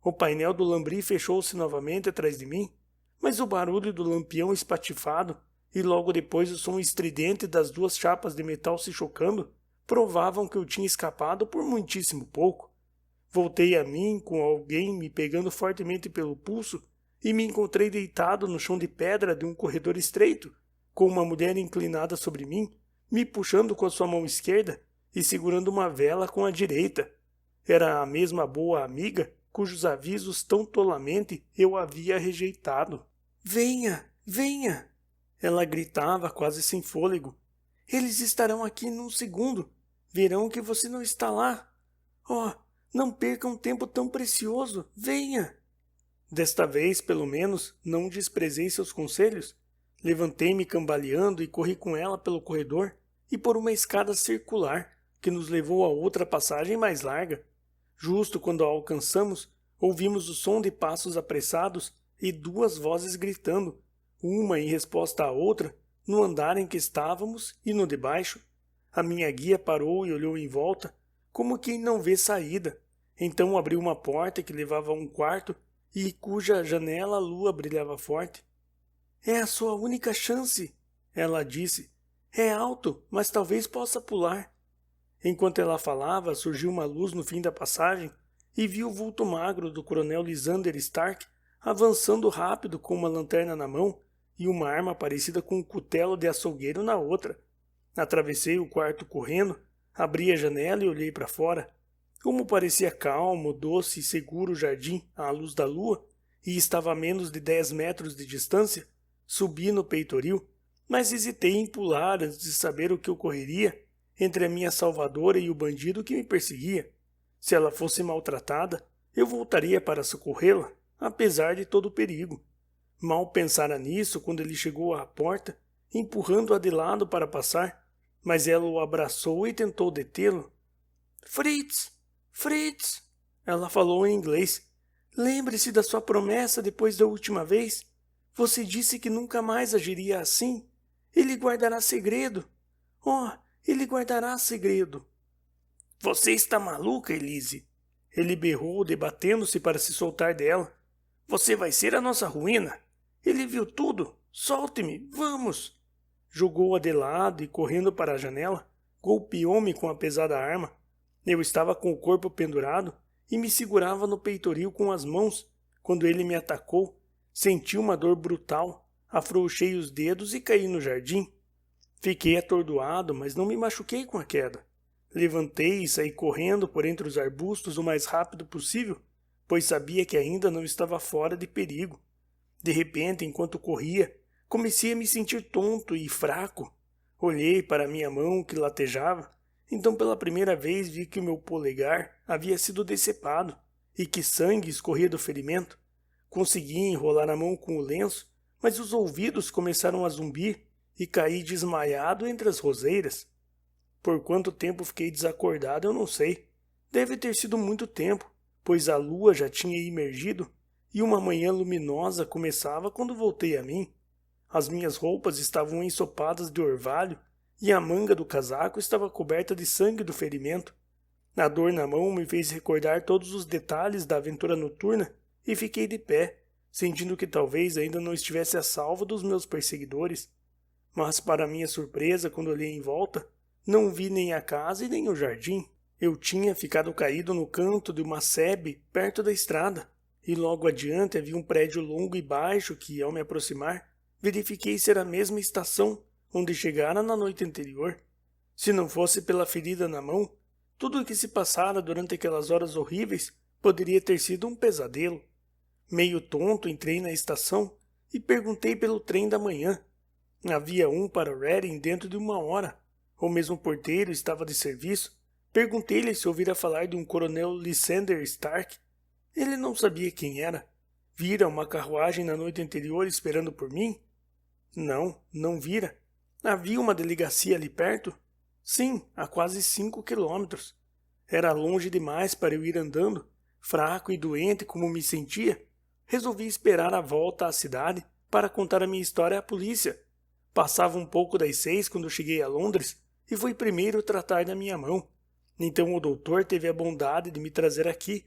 O painel do lambri fechou-se novamente atrás de mim, mas o barulho do lampião espatifado e logo depois o som estridente das duas chapas de metal se chocando provavam que eu tinha escapado por muitíssimo pouco. Voltei a mim com alguém me pegando fortemente pelo pulso e me encontrei deitado no chão de pedra de um corredor estreito, com uma mulher inclinada sobre mim, me puxando com a sua mão esquerda e segurando uma vela com a direita. Era a mesma boa amiga cujos avisos tão tolamente eu havia rejeitado. Venha, venha! Ela gritava quase sem fôlego. Eles estarão aqui num segundo. Verão que você não está lá. Oh, não perca um tempo tão precioso. Venha! Desta vez, pelo menos, não desprezei seus conselhos. Levantei-me cambaleando e corri com ela pelo corredor e por uma escada circular que nos levou a outra passagem mais larga. Justo quando a alcançamos, ouvimos o som de passos apressados e duas vozes gritando, uma em resposta à outra, no andar em que estávamos e no de baixo. A minha guia parou e olhou em volta, como quem não vê saída. Então abriu uma porta que levava a um quarto e cuja janela a lua brilhava forte. É a sua única chance, ela disse. É alto, mas talvez possa pular. Enquanto ela falava, surgiu uma luz no fim da passagem e vi o vulto magro do coronel Lysander Stark avançando rápido com uma lanterna na mão e uma arma parecida com um cutelo de açougueiro na outra. Atravessei o quarto correndo, abri a janela e olhei para fora. Como parecia calmo, doce e seguro o jardim à luz da lua, e estava a menos de 10 metros de distância, subi no peitoril, mas hesitei em pular antes de saber o que ocorreria entre a minha salvadora e o bandido que me perseguia. Se ela fosse maltratada, eu voltaria para socorrê-la, apesar de todo o perigo. Mal pensara nisso quando ele chegou à porta, empurrando-a de lado para passar, mas ela o abraçou e tentou detê-lo. Fritz! Fritz! Ela falou em inglês. Lembre-se da sua promessa depois da última vez. Você disse que nunca mais agiria assim. Ele guardará segredo. Oh, ele guardará segredo. Você está maluca, Elise? Ele berrou, debatendo-se para se soltar dela. Você vai ser a nossa ruína. Ele viu tudo. Solte-me, vamos! Jogou-a de lado e, correndo para a janela, golpeou-me com a pesada arma. Eu estava com o corpo pendurado e me segurava no peitoril com as mãos. Quando ele me atacou, senti uma dor brutal, afrouxei os dedos e caí no jardim. Fiquei atordoado, mas não me machuquei com a queda. Levantei e saí correndo por entre os arbustos o mais rápido possível, pois sabia que ainda não estava fora de perigo. De repente, enquanto corria, comecei a me sentir tonto e fraco. Olhei para minha mão que latejava. Então pela primeira vez vi que o meu polegar havia sido decepado e que sangue escorria do ferimento. Consegui enrolar a mão com o lenço, mas os ouvidos começaram a zumbir e caí desmaiado entre as roseiras. Por quanto tempo fiquei desacordado eu não sei. Deve ter sido muito tempo, pois a lua já tinha emergido e uma manhã luminosa começava quando voltei a mim. As minhas roupas estavam ensopadas de orvalho e a manga do casaco estava coberta de sangue do ferimento. A dor na mão me fez recordar todos os detalhes da aventura noturna e fiquei de pé, sentindo que talvez ainda não estivesse a salvo dos meus perseguidores. Mas, para minha surpresa, quando olhei em volta, não vi nem a casa e nem o jardim. Eu tinha ficado caído no canto de uma sebe perto da estrada, e logo adiante havia um prédio longo e baixo que, ao me aproximar, verifiquei ser a mesma estação onde chegara na noite anterior. Se não fosse pela ferida na mão, tudo o que se passara durante aquelas horas horríveis poderia ter sido um pesadelo. Meio tonto, entrei na estação e perguntei pelo trem da manhã. Havia um para Reading dentro de 1 hora. O mesmo porteiro estava de serviço. Perguntei-lhe se ouvira falar de um coronel Lysander Stark. Ele não sabia quem era. Vira uma carruagem na noite anterior esperando por mim? Não, não vira. Havia uma delegacia ali perto? Sim, a quase 5 quilômetros. Era longe demais para eu ir andando. Fraco e doente como me sentia, resolvi esperar a volta à cidade para contar a minha história à polícia. Passava um pouco das 6 quando cheguei a Londres e fui primeiro tratar da minha mão. Então o doutor teve a bondade de me trazer aqui.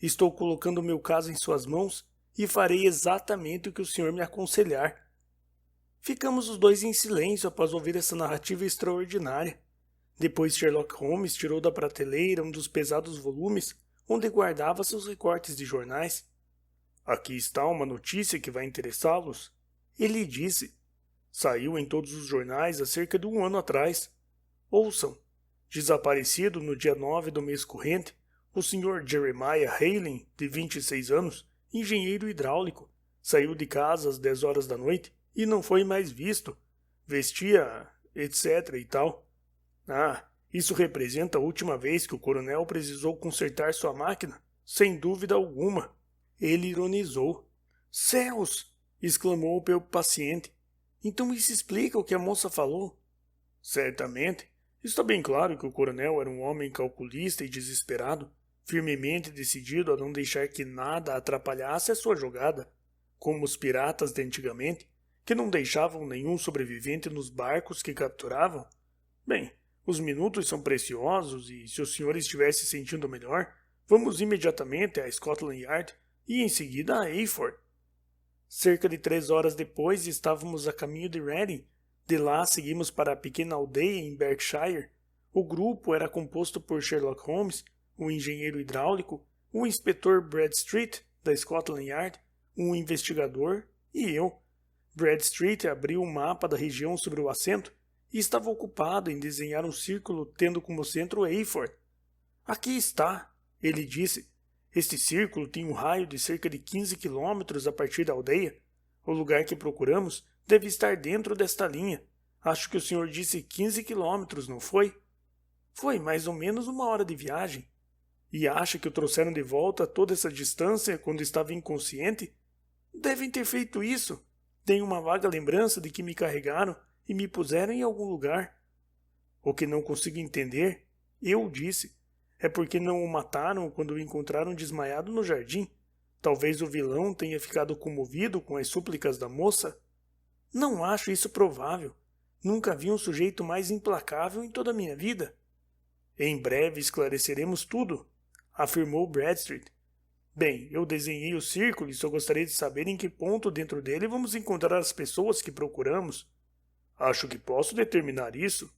Estou colocando meu caso em suas mãos e farei exatamente o que o senhor me aconselhar. Ficamos os dois em silêncio após ouvir essa narrativa extraordinária. Depois Sherlock Holmes tirou da prateleira um dos pesados volumes onde guardava seus recortes de jornais. Aqui está uma notícia que vai interessá-los. Ele disse. Saiu em todos os jornais há cerca de 1 ano atrás. Ouçam. Desaparecido no dia 9 do mês corrente, o Sr. Jeremiah Hailing, de 26 anos, engenheiro hidráulico, saiu de casa às 10 horas da noite e não foi mais visto. Vestia, etc. e tal. Isso representa a última vez que o coronel precisou consertar sua máquina? Sem dúvida alguma. Ele ironizou. Céus! Exclamou o paciente. Então isso explica o que a moça falou? Certamente. Está bem claro que o coronel era um homem calculista e desesperado, firmemente decidido a não deixar que nada atrapalhasse a sua jogada, como os piratas de antigamente, que não deixavam nenhum sobrevivente nos barcos que capturavam. Bem, os minutos são preciosos e, se o senhor estiver se sentindo melhor, vamos imediatamente a Scotland Yard e em seguida a Eyford. Cerca de 3 horas depois estávamos a caminho de Reading. De lá seguimos para a pequena aldeia em Berkshire. O grupo era composto por Sherlock Holmes, um engenheiro hidráulico, o inspetor Bradstreet, da Scotland Yard, um investigador e eu. Bradstreet abriu um mapa da região sobre o assento e estava ocupado em desenhar um círculo tendo como centro Eyford. Aqui está, ele disse. Este círculo tem um raio de cerca de 15 quilômetros a partir da aldeia. O lugar que procuramos deve estar dentro desta linha. Acho que o senhor disse 15 quilômetros, não foi? Foi mais ou menos 1 hora de viagem. E acha que o trouxeram de volta toda essa distância quando estava inconsciente? Devem ter feito isso. Tenho uma vaga lembrança de que me carregaram e me puseram em algum lugar. O que não consigo entender, eu disse, é porque não o mataram quando o encontraram desmaiado no jardim. Talvez o vilão tenha ficado comovido com as súplicas da moça. Não acho isso provável. Nunca vi um sujeito mais implacável em toda a minha vida. Em breve esclareceremos tudo, afirmou Bradstreet. Bem, eu desenhei o círculo e só gostaria de saber em que ponto dentro dele vamos encontrar as pessoas que procuramos. Acho que posso determinar isso,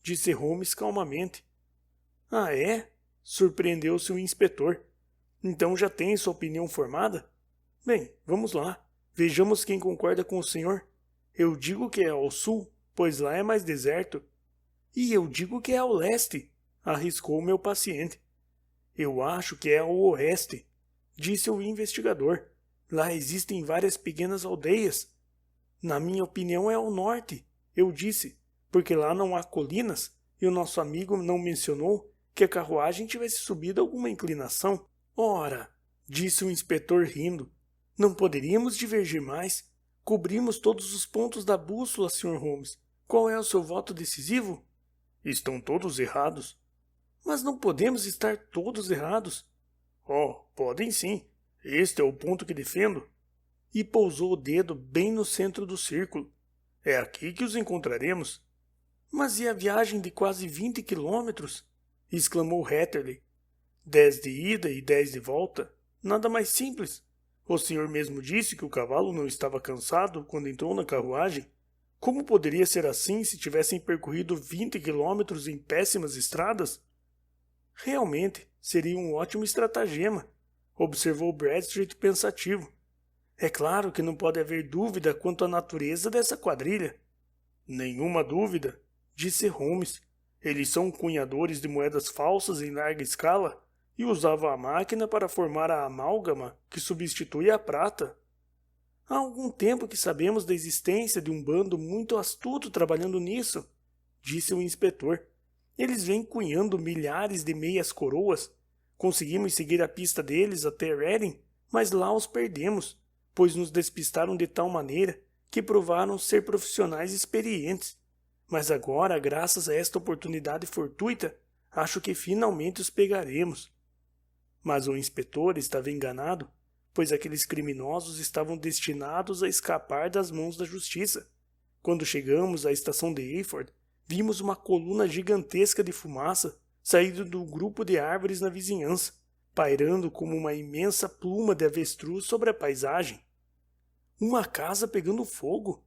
disse Holmes calmamente. Ah, é? Surpreendeu-se o inspetor. Então já tem sua opinião formada? Bem, vamos lá. Vejamos quem concorda com o senhor. Eu digo que é ao sul, pois lá é mais deserto. E eu digo que é ao leste, arriscou o meu paciente. Eu acho que é ao oeste, disse o investigador. Lá existem várias pequenas aldeias. Na minha opinião é ao norte, eu disse, porque lá não há colinas e o nosso amigo não mencionou que a carruagem tivesse subido alguma inclinação. Ora, disse o inspetor rindo, não poderíamos divergir mais? Cobrimos todos os pontos da bússola, Sr. Holmes. Qual é o seu voto decisivo? Estão todos errados. Mas não podemos estar todos errados. Oh, podem sim. Este é o ponto que defendo. E pousou o dedo bem no centro do círculo. É aqui que os encontraremos. Mas e a viagem de quase 20 quilômetros? Exclamou Hatterley. 10 de ida e 10 de volta. Nada mais simples. O senhor mesmo disse que o cavalo não estava cansado quando entrou na carruagem. Como poderia ser assim se tivessem percorrido 20 quilômetros em péssimas estradas? Realmente, seria um ótimo estratagema, observou Bradstreet pensativo. É claro que não pode haver dúvida quanto à natureza dessa quadrilha. Nenhuma dúvida, disse Holmes. Eles são cunhadores de moedas falsas em larga escala e usavam a máquina para formar a amálgama que substitui a prata. Há algum tempo que sabemos da existência de um bando muito astuto trabalhando nisso, disse o inspetor. Eles vêm cunhando milhares de meias coroas. Conseguimos seguir a pista deles até Reading, mas lá os perdemos, pois nos despistaram de tal maneira que provaram ser profissionais experientes. Mas agora, graças a esta oportunidade fortuita, acho que finalmente os pegaremos. Mas o inspetor estava enganado, pois aqueles criminosos estavam destinados a escapar das mãos da justiça. Quando chegamos à estação de Eyford, vimos uma coluna gigantesca de fumaça saída do grupo de árvores na vizinhança, pairando como uma imensa pluma de avestruz sobre a paisagem. Uma casa pegando fogo?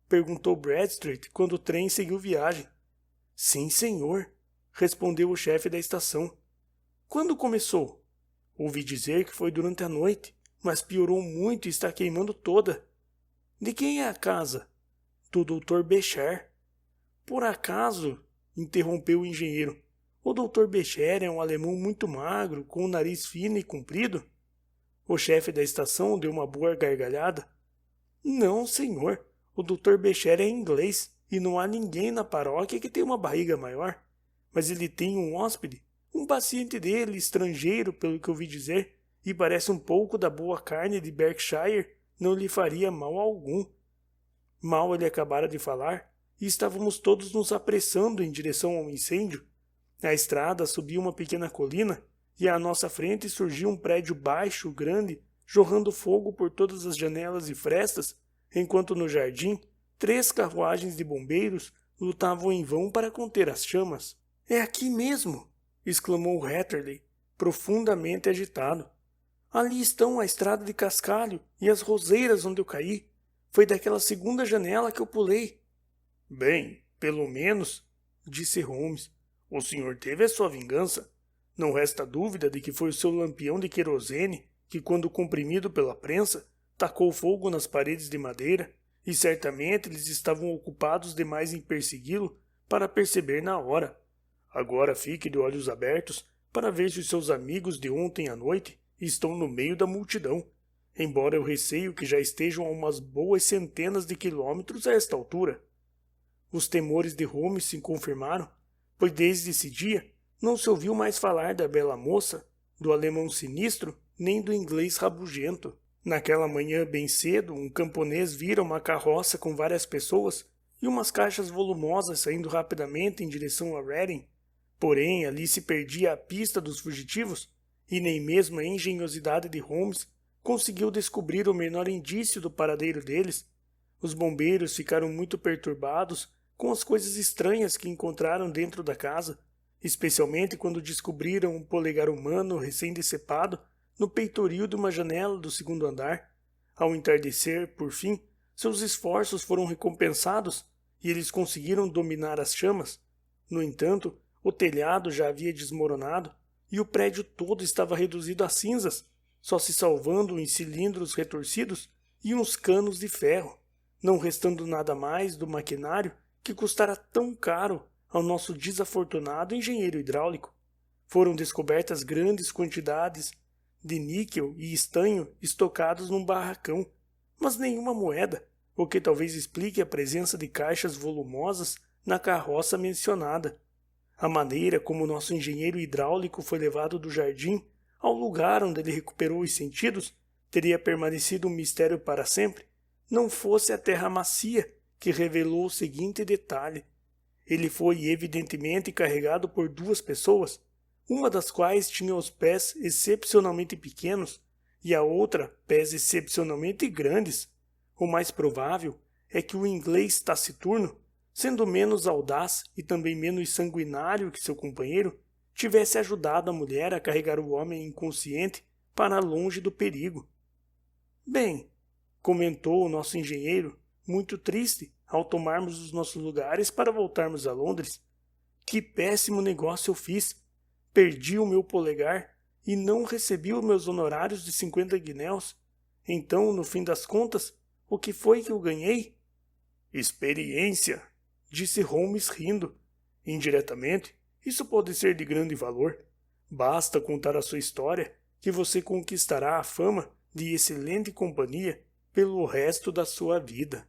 Perguntou Bradstreet quando o trem seguiu viagem. Sim, senhor, respondeu o chefe da estação. Quando começou? Ouvi dizer que foi durante a noite, mas piorou muito e está queimando toda. De quem é a casa? Do Dr. Becher. Por acaso, interrompeu o engenheiro, o Dr. Becher é um alemão muito magro, com o nariz fino e comprido? O chefe da estação deu uma boa gargalhada. Não, senhor, o Dr. Becher é inglês e não há ninguém na paróquia que tenha uma barriga maior. Mas ele tem um hóspede, um paciente dele, estrangeiro, pelo que ouvi dizer, e parece um pouco da boa carne de Berkshire, não lhe faria mal algum. Mal ele acabara de falar, e estávamos todos nos apressando em direção ao incêndio. A estrada subia uma pequena colina, e à nossa frente surgia um prédio baixo, grande, jorrando fogo por todas as janelas e frestas, enquanto no jardim 3 carruagens de bombeiros lutavam em vão para conter as chamas. É aqui mesmo! Exclamou Hatterley, profundamente agitado. Ali estão a estrada de cascalho e as roseiras onde eu caí. Foi daquela segunda janela que eu pulei. Bem, pelo menos, disse Holmes, o senhor teve a sua vingança. Não resta dúvida de que foi o seu lampião de querosene que, quando comprimido pela prensa, tacou fogo nas paredes de madeira, e certamente eles estavam ocupados demais em persegui-lo para perceber na hora. Agora fique de olhos abertos para ver se os seus amigos de ontem à noite estão no meio da multidão, embora eu receio que já estejam a umas boas centenas de quilômetros a esta altura. Os temores de Holmes se confirmaram, pois desde esse dia não se ouviu mais falar da bela moça, do alemão sinistro, nem do inglês rabugento. Naquela manhã bem cedo, um camponês vira uma carroça com várias pessoas e umas caixas volumosas saindo rapidamente em direção a Reading. Porém, ali se perdia a pista dos fugitivos, e nem mesmo a engenhosidade de Holmes conseguiu descobrir o menor indício do paradeiro deles. Os bombeiros ficaram muito perturbados com as coisas estranhas que encontraram dentro da casa, especialmente quando descobriram um polegar humano recém-decepado no peitoril de uma janela do segundo andar. Ao entardecer, por fim, seus esforços foram recompensados e eles conseguiram dominar as chamas. No entanto, o telhado já havia desmoronado e o prédio todo estava reduzido a cinzas, só se salvando em cilindros retorcidos e uns canos de ferro, não restando nada mais do maquinário que custara tão caro ao nosso desafortunado engenheiro hidráulico. Foram descobertas grandes quantidades de níquel e estanho estocados num barracão, mas nenhuma moeda, o que talvez explique a presença de caixas volumosas na carroça mencionada. A maneira como nosso engenheiro hidráulico foi levado do jardim ao lugar onde ele recuperou os sentidos teria permanecido um mistério para sempre, não fosse a terra macia que revelou o seguinte detalhe. Ele foi evidentemente carregado por 2 pessoas, uma das quais tinha os pés excepcionalmente pequenos e a outra pés excepcionalmente grandes. O mais provável é que o inglês taciturno, sendo menos audaz e também menos sanguinário que seu companheiro, tivesse ajudado a mulher a carregar o homem inconsciente para longe do perigo. Bem, comentou o nosso engenheiro, muito triste ao tomarmos os nossos lugares para voltarmos a Londres. Que péssimo negócio eu fiz! Perdi o meu polegar e não recebi os meus honorários de 50 guinéus. Então, no fim das contas, o que foi que eu ganhei? Experiência, disse Holmes rindo. Indiretamente, isso pode ser de grande valor. Basta contar a sua história que você conquistará a fama de excelente companhia pelo resto da sua vida.